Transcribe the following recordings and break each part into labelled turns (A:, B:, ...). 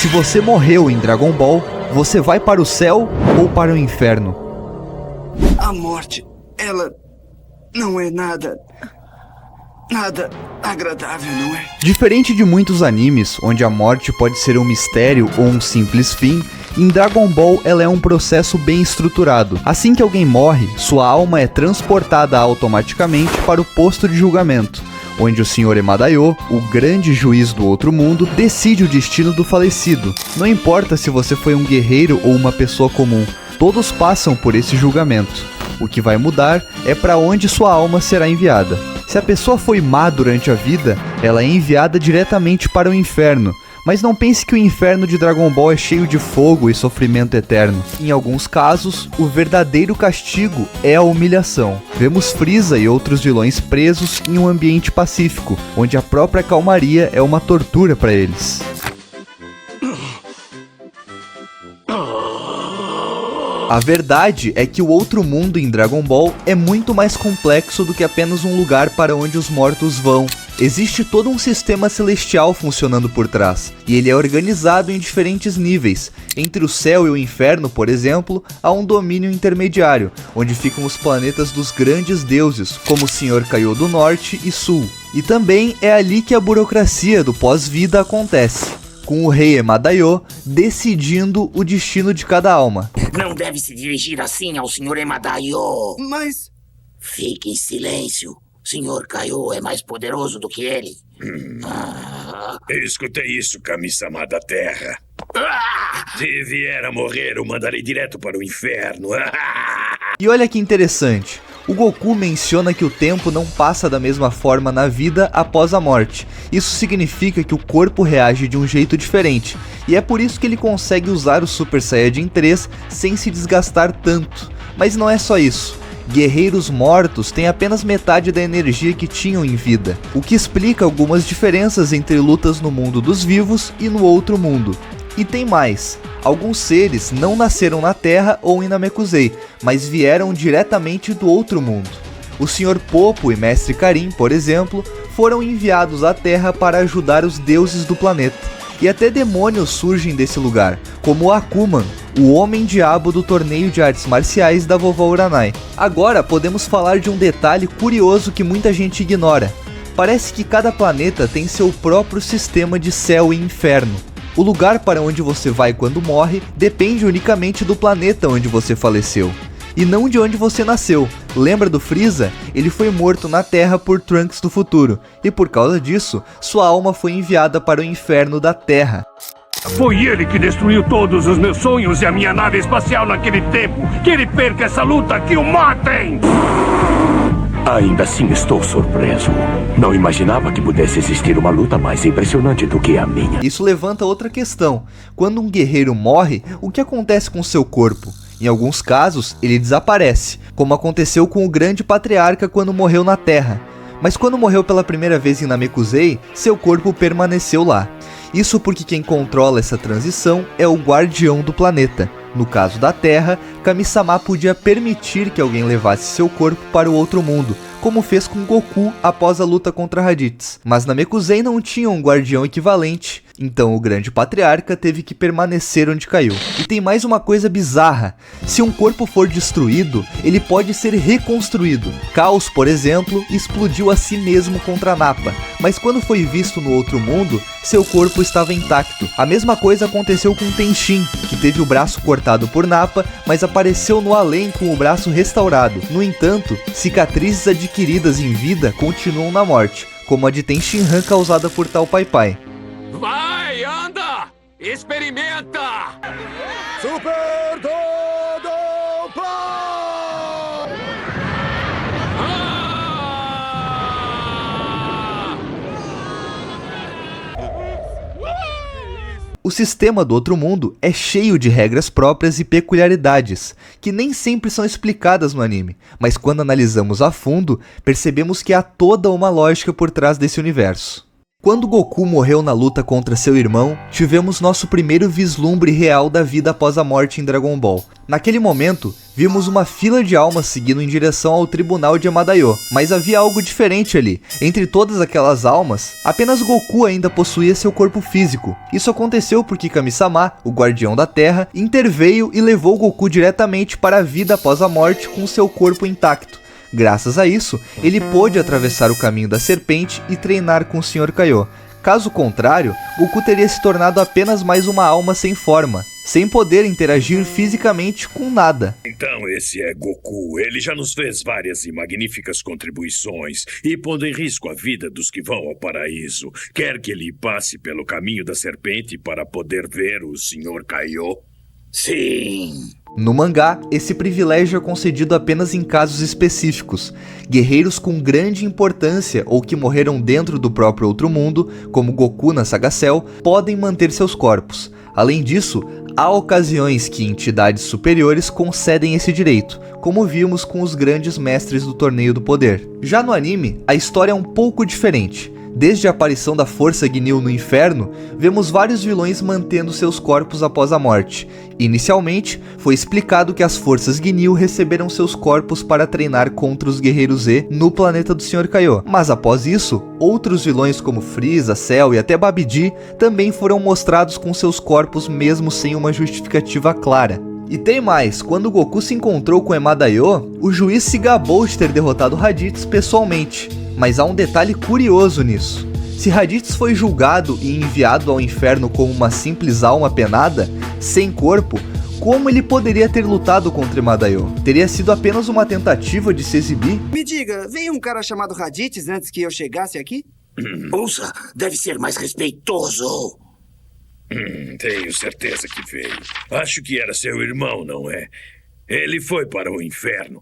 A: Se você morreu em Dragon Ball, você vai para o céu ou para o inferno?
B: A morte, ela não é nada agradável, não é?
A: Diferente de muitos animes, onde a morte pode ser um mistério ou um simples fim, em Dragon Ball ela é um processo bem estruturado. Assim que alguém morre, sua alma é transportada automaticamente para o posto de julgamento, onde o Sr. Emadaio, o grande juiz do outro mundo, decide o destino do falecido. Não importa se você foi um guerreiro ou uma pessoa comum, todos passam por esse julgamento. O que vai mudar é para onde sua alma será enviada. Se a pessoa foi má durante a vida, ela é enviada diretamente para o inferno. Mas não pense que o inferno de Dragon Ball é cheio de fogo e sofrimento eterno. Em alguns casos, o verdadeiro castigo é a humilhação. Vemos Frieza e outros vilões presos em um ambiente pacífico, onde a própria calmaria é uma tortura para eles. A verdade é que o outro mundo em Dragon Ball é muito mais complexo do que apenas um lugar para onde os mortos vão. Existe todo um sistema celestial funcionando por trás, e ele é organizado em diferentes níveis. Entre o céu e o inferno, por exemplo, há um domínio intermediário, onde ficam os planetas dos grandes deuses, como o Sr. Kaiô do Norte e Sul. E também é ali que a burocracia do pós-vida acontece, com o rei Emadaio decidindo o destino de cada alma.
C: Não deve se dirigir assim ao Sr. Emadaio.
B: Mas...
C: Fique em silêncio. Sr. Kaiô é mais poderoso do que ele.
D: Eu escutei isso, Kami-sama da Terra. Se vier a morrer, eu mandarei direto para o inferno.
A: E olha que interessante, o Goku menciona que o tempo não passa da mesma forma na vida após a morte. Isso significa que o corpo reage de um jeito diferente, e é por isso que ele consegue usar o Super Saiyajin 3 sem se desgastar tanto. Mas não é só isso. Guerreiros mortos têm apenas metade da energia que tinham em vida, o que explica algumas diferenças entre lutas no mundo dos vivos e no outro mundo. E tem mais, alguns seres não nasceram na Terra ou em Namekusei, mas vieram diretamente do outro mundo. O Sr. Popo e Mestre Karin, por exemplo, foram enviados à Terra para ajudar os deuses do planeta. E até demônios surgem desse lugar, como o Akuman, o homem-diabo do torneio de artes marciais da vovó Uranai. Agora podemos falar de um detalhe curioso que muita gente ignora. Parece que cada planeta tem seu próprio sistema de céu e inferno. O lugar para onde você vai quando morre depende unicamente do planeta onde você faleceu, e não de onde você nasceu. Lembra do Frieza? Ele foi morto na Terra por Trunks do futuro, e por causa disso, sua alma foi enviada para o inferno da Terra.
E: Foi ele que destruiu todos os meus sonhos e a minha nave espacial naquele tempo. Que ele perca essa luta, que o matem! Ainda assim estou surpreso. Não imaginava que pudesse existir uma luta mais impressionante do que a minha.
A: Isso levanta outra questão. Quando um guerreiro morre, o que acontece com seu corpo? Em alguns casos, ele desaparece, como aconteceu com o grande patriarca quando morreu na Terra. Mas quando morreu pela primeira vez em Namekusei, seu corpo permaneceu lá. Isso porque quem controla essa transição é o guardião do planeta. No caso da Terra, Kami-sama podia permitir que alguém levasse seu corpo para o outro mundo, como fez com Goku após a luta contra Raditz. Mas Namekusei não tinha um guardião equivalente, então o grande patriarca teve que permanecer onde caiu. E tem mais uma coisa bizarra: se um corpo for destruído, ele pode ser reconstruído. Caos, por exemplo, explodiu a si mesmo contra Nappa, mas quando foi visto no outro mundo, seu corpo estava intacto. A mesma coisa aconteceu com Tenshin, que teve o braço cortado por Nappa, mas apareceu no além com o braço restaurado. No entanto, cicatrizes adquiridas em vida continuam na morte, como a de Tenshinhan causada por tal Pai Pai.
E: Vai, anda! Experimenta!
B: Super Dodo Pan!
A: O sistema do outro mundo é cheio de regras próprias e peculiaridades, que nem sempre são explicadas no anime, mas quando analisamos a fundo, percebemos que há toda uma lógica por trás desse universo. Quando Goku morreu na luta contra seu irmão, tivemos nosso primeiro vislumbre real da vida após a morte em Dragon Ball. Naquele momento, vimos uma fila de almas seguindo em direção ao tribunal de Emadaio, mas havia algo diferente ali. Entre todas aquelas almas, apenas Goku ainda possuía seu corpo físico. Isso aconteceu porque Kami-sama, o guardião da Terra, interveio e levou Goku diretamente para a vida após a morte com seu corpo intacto. Graças a isso, ele pôde atravessar o caminho da serpente e treinar com o Sr. Kaiô. Caso contrário, Goku teria se tornado apenas mais uma alma sem forma, sem poder interagir fisicamente com nada.
D: Então esse é Goku. Ele já nos fez várias e magníficas contribuições e pondo em risco a vida dos que vão ao paraíso. Quer que ele passe pelo caminho da serpente para poder ver o Sr. Kaiô?
C: Sim.
A: No mangá, esse privilégio é concedido apenas em casos específicos. Guerreiros com grande importância ou que morreram dentro do próprio outro mundo, como Goku na saga Cell, podem manter seus corpos. Além disso, há ocasiões que entidades superiores concedem esse direito, como vimos com os grandes mestres do Torneio do Poder. Já no anime, a história é um pouco diferente. Desde a aparição da Força Ginyu no inferno, vemos vários vilões mantendo seus corpos após a morte. Inicialmente, foi explicado que as Forças Ginyu receberam seus corpos para treinar contra os Guerreiros Z no planeta do Sr. Kaiô. Mas após isso, outros vilões como Frieza, Cell e até Babidi também foram mostrados com seus corpos mesmo sem uma justificativa clara. E tem mais, quando Goku se encontrou com Emadaio, o juiz se gabou de ter derrotado Raditz pessoalmente. Mas há um detalhe curioso nisso. Se Raditz foi julgado e enviado ao inferno como uma simples alma penada, sem corpo, como ele poderia ter lutado contra Emadaio? Teria sido apenas uma tentativa de se exibir?
B: Me diga, veio um cara chamado Raditz antes que eu chegasse aqui?
C: Ouça, deve ser mais respeitoso.
D: Tenho certeza que veio. Acho que era seu irmão, não é? Ele foi para o inferno.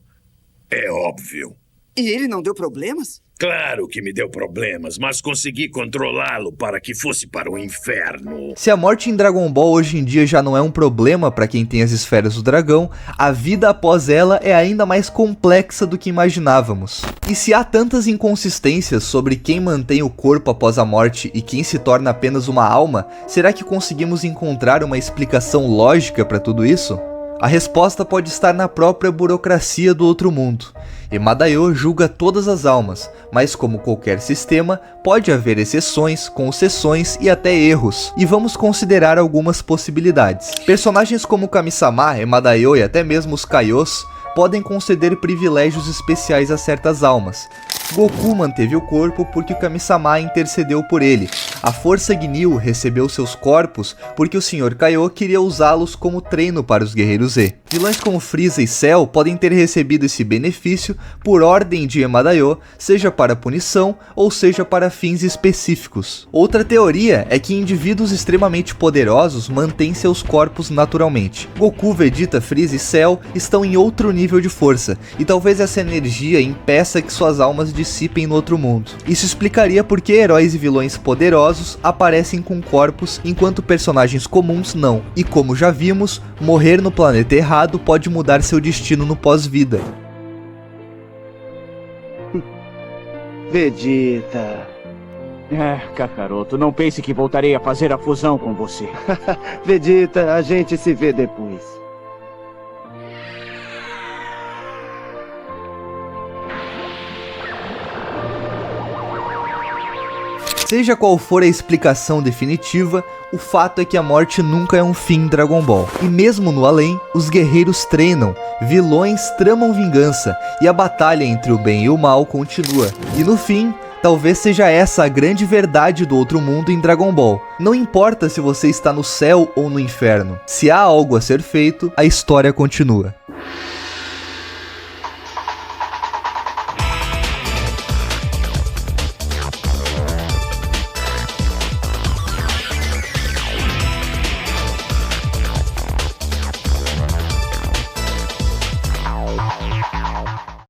D: É óbvio.
B: E ele não deu problemas?
D: Claro que me deu problemas, mas consegui controlá-lo para que fosse para o inferno.
A: Se a morte em Dragon Ball hoje em dia já não é um problema para quem tem as esferas do dragão, a vida após ela é ainda mais complexa do que imaginávamos. E se há tantas inconsistências sobre quem mantém o corpo após a morte e quem se torna apenas uma alma, será que conseguimos encontrar uma explicação lógica para tudo isso? A resposta pode estar na própria burocracia do outro mundo. Emadaio julga todas as almas, mas como qualquer sistema, pode haver exceções, concessões e até erros, e vamos considerar algumas possibilidades. Personagens como Kami-sama, Emadaio e até mesmo os Kaiôs podem conceder privilégios especiais a certas almas. Goku manteve o corpo porque o Kami-sama intercedeu por ele. A Força Ginyu recebeu seus corpos porque o Sr. Kaiô queria usá-los como treino para os Guerreiros Z. Vilões como Frieza e Cell podem ter recebido esse benefício por ordem de Emadaio, seja para punição ou seja para fins específicos. Outra teoria é que indivíduos extremamente poderosos mantêm seus corpos naturalmente. Goku, Vegeta, Frieza e Cell estão em outro nível de força, e talvez essa energia impeça que suas almas dissipem no outro mundo. Isso explicaria por que heróis e vilões poderosos aparecem com corpos enquanto personagens comuns não. E como já vimos, morrer no planeta errado pode mudar seu destino no pós-vida.
F: Vegeta.
G: Kakaroto, não pense que voltarei a fazer a fusão com você.
F: Vegeta, a gente se vê depois.
A: Seja qual for a explicação definitiva, o fato é que a morte nunca é um fim em Dragon Ball. E mesmo no além, os guerreiros treinam, vilões tramam vingança, e a batalha entre o bem e o mal continua. E no fim, talvez seja essa a grande verdade do outro mundo em Dragon Ball. Não importa se você está no céu ou no inferno, se há algo a ser feito, a história continua.